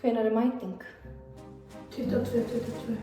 Hvenær er mæting? 22.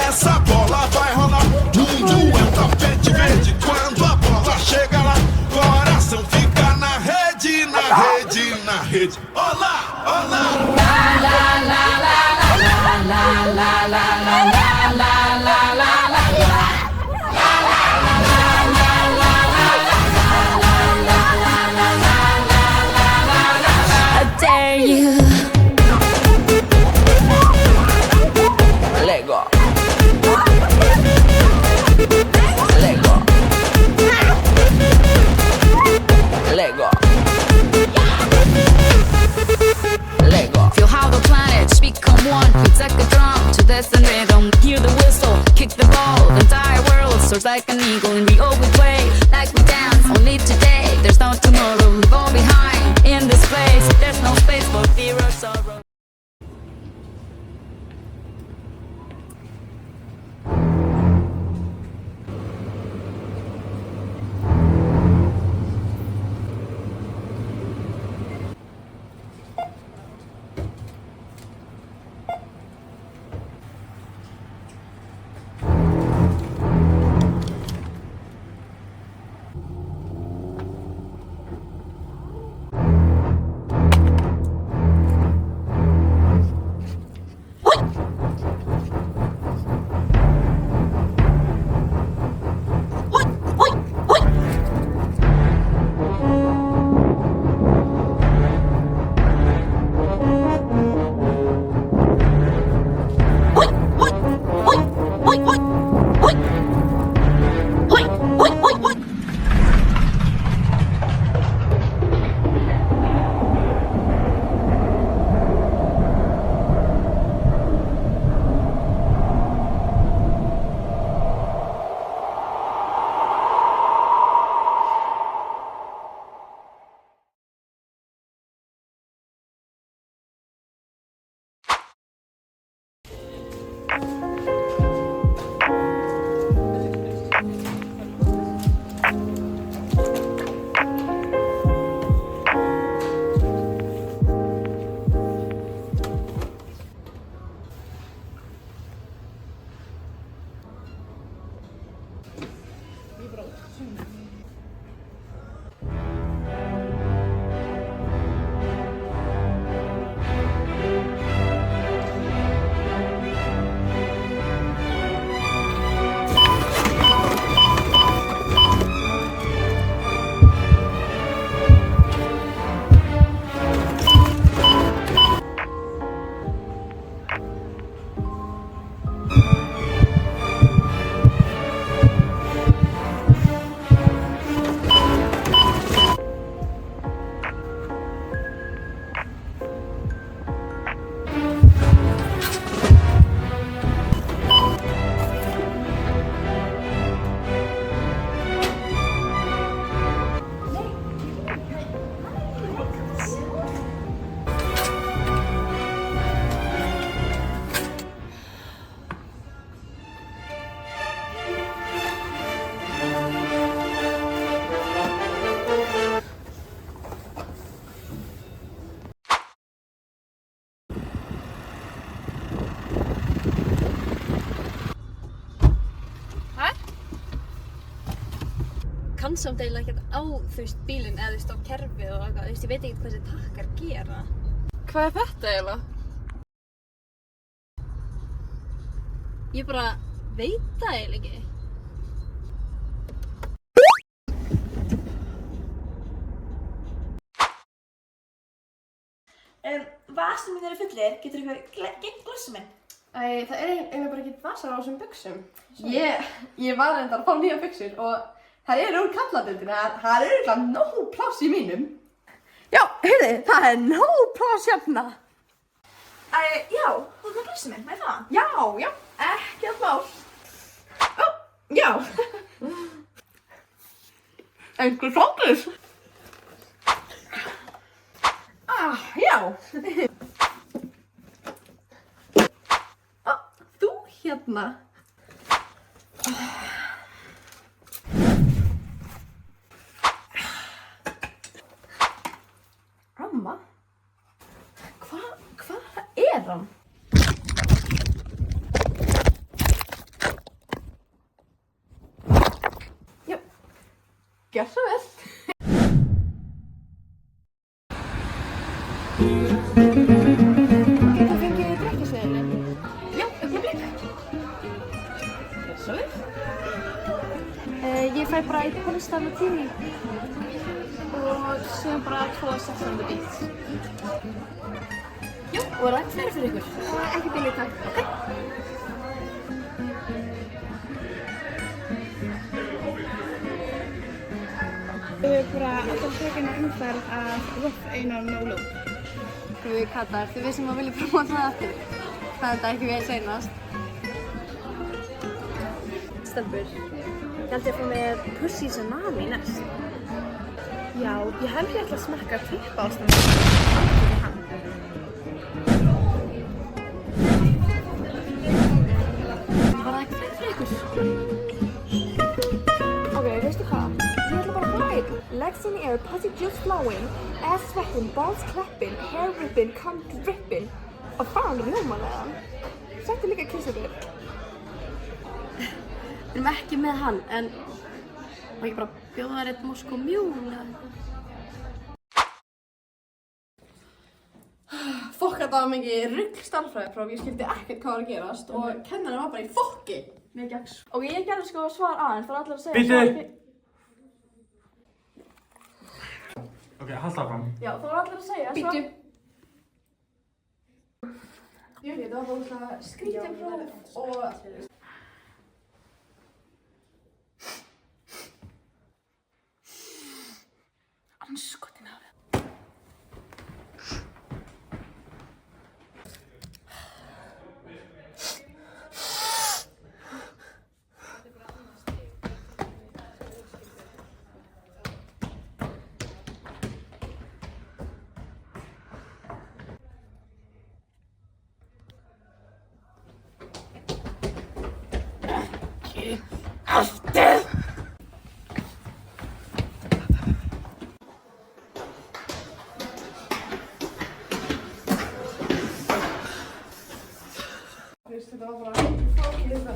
Essa bola vai rolar. Mundo é um tapete verde. Quando a bola chega lá, coração fica na rede, na rede, na rede. Olá, olá. I dare you. Lego. Lego. Lego. Lego. Feel how the planets become one. It's like a drum to dance and rhythm. Hear the whistle, kick the ball. The entire world soars like an eagle, and we always play like we dance. Only today, there's no tomorrow. We fall behind in this place. There's no space for fear or sorrow. kann samt eiginlega ekkert á, þú veist, bílinn eða þú veist, á kerfið og eitthvað, þú veist, ég veit ekkert hvað þessi takkar gera. Hvað er þetta eiginlega? Ég bara veit það eiginlega ekki. Vasar mínir eru fullir, getur ykkur gegn glössum minn? Æ, það er eiginlega bara ekki vasar á þessum buxum. Ég var reyndar að fá nýja buxur og það eru úr kalladildinu en það er örugglega nóg pláss í mínum. Já, heyrðu, það er nóg pláss hérna. Já, þú ert með glössum minn, maður það? Já, ekki að mál. Ó, já. Einhver sótis. Já. Þú hérna. Amma? Hvað er hann? Já, gjör svo vel. Getur fengið drykkjusveðinni? Já, augnablik. Gjör svo vel. Ég fæ bara eitt polista með tíni og síðan bara 2 600 bít. Jú, og er það fleiri fyrir ykkur? Ekki bilið, takk. Ok. Við erum bara alltaf tekin að umferð að Rough Einar No Loop. Við Katar, þið vissum að vilja prófa það aftur. Það er þetta ekki við seinast. Stelpur, ég held ég að fá mér Pussy Tsunami næst. Já, ég held ég ætla að smakka tippa ástæðan. Var það ekki fyrir ykkur? Ok, veistu hvað? Ég ætla bara að flæða. Legs in the air, pussy juice flowing, ass sweating, balls clapping, hair ripping, cum dripping. Og fan rjómalega. Sættu líka kissabur. Við erum ekki með hann, en má ég bara bjóða þér eitt Moskó Mule eða eitthvað? Fokk að það var mikið rugl stærðfræðipróf, ég skildi ekkert hvað var að gerast og kennarinn var bara í fokki. Mér gegns. Ok, ég gerði sko svar aðeins, það er allir að segja Bíddu. svar ekki. Ok, halda áfram. Já, það var allir að segja svar. Bíddu. Ég veit, það var bara skrítið próf og... Anskotin af það. Þetta var bara fokið þetta.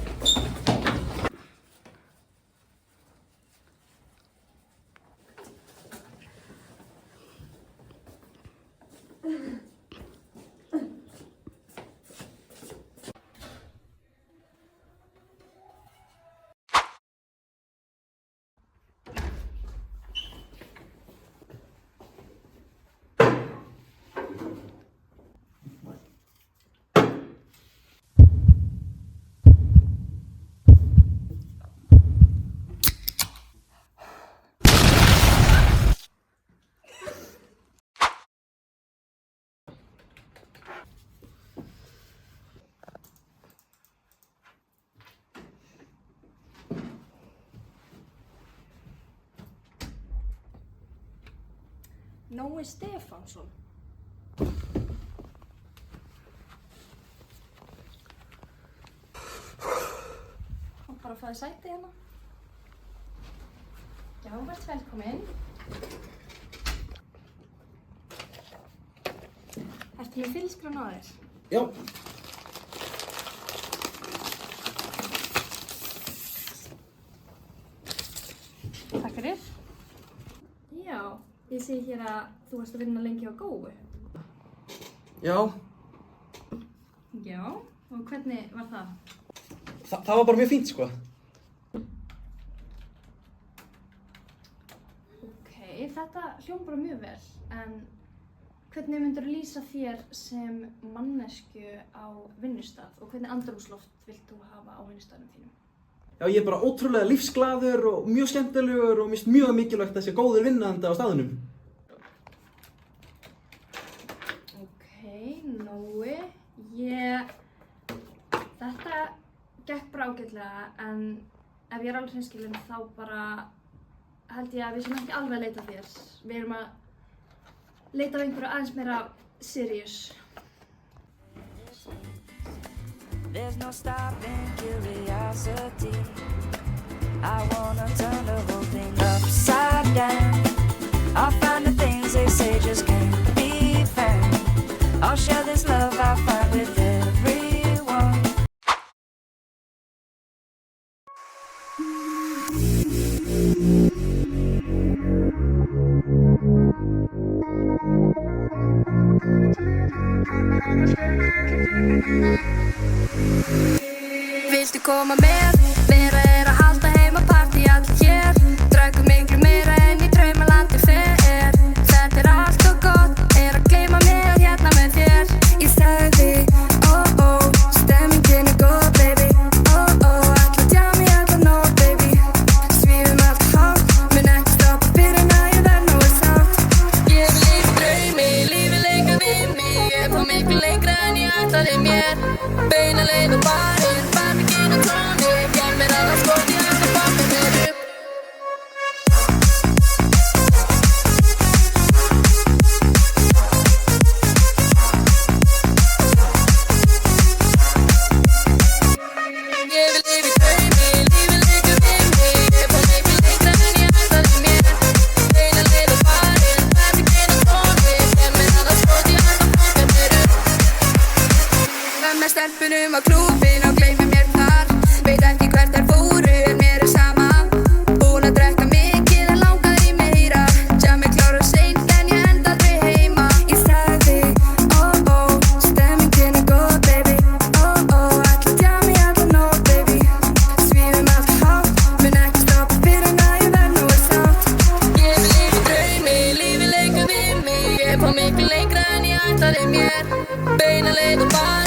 Nói Stefánsson. Og bara fá þér sæti hérna. Já, verðt velkomin. Ertu með fylgskrán á þér? Já. Takk fyrir. Ég sé hér að þú varst að vinna lengi á Góu. Já. Já, og hvernig var það? Það var bara mjög fínt, sko. Ok, þetta hljóm bara mjög vel, en hvernig myndirðu lýsa þér sem mannesku á vinnustað og hvernig andrúmsloft vilt þú hafa á vinnustaðnum þínum? Já, ég er bara ótrúlega lífsglaður og mjög skemmtilegur og minnst mjög mikilvægt að sé góður vinnandi á staðnum. Ok, Nói, þetta gekk bara ágætlega, en ef ég er alveg hreinskilin þá bara held ég að við sem ekki alveg að leita að þér. Við erum að leita af einhverju aðeins meira serious. There's no stopping curiosity. I wanna turn the whole thing upside down. I'll find the things they say just can't be found. I'll share this love I find with everyone. Viltu koma með? Vera að halda heima partí allir hér. Dröggum miklu meira en í draumalandi fer. Þetta allt og gott, að gleyma mér hérna með þér. Ég sagði, stemmingin góð, baby. Ætla djami, ætla nóg, baby. Svífum allt hátt, mun ekki stoppa fyrir en að ég verð nú sátt. Ég vil lifa draumi, lífið leika við mig. Ég fá miklu lengra en ég ætlaði mér. Beina leið og barinn, barbecue og tróni. Gef mér alla skot, ég ætla að poppa mér upp. Ég vil lifa draumi, lífið leika við mig. Ég fá miklu lengra en ég ætlaði mér. Beina leið og barinn, barbecue og tróni. Gef mér alla skot, ég ætla að poppa mér upp. Með stelpunum á klúbbinn og gleymi mér þar. Veit ekki hvert þær fóru en mér sama. Búin að drekka mikið en langaði í meira. Djamið klára seint en ég enda aldrei heima. Ég sagði, stemmingin góð, baby. Ætla djami, ætla nóg, baby. Svífum allt hátt, mun ekki stoppa fyrir en að ég verð nú sátt. Ég vil lifa draumi, lífið leika við mig. Ég fá miklu lengra en ég ætlaði mér. Beina leið og barinn.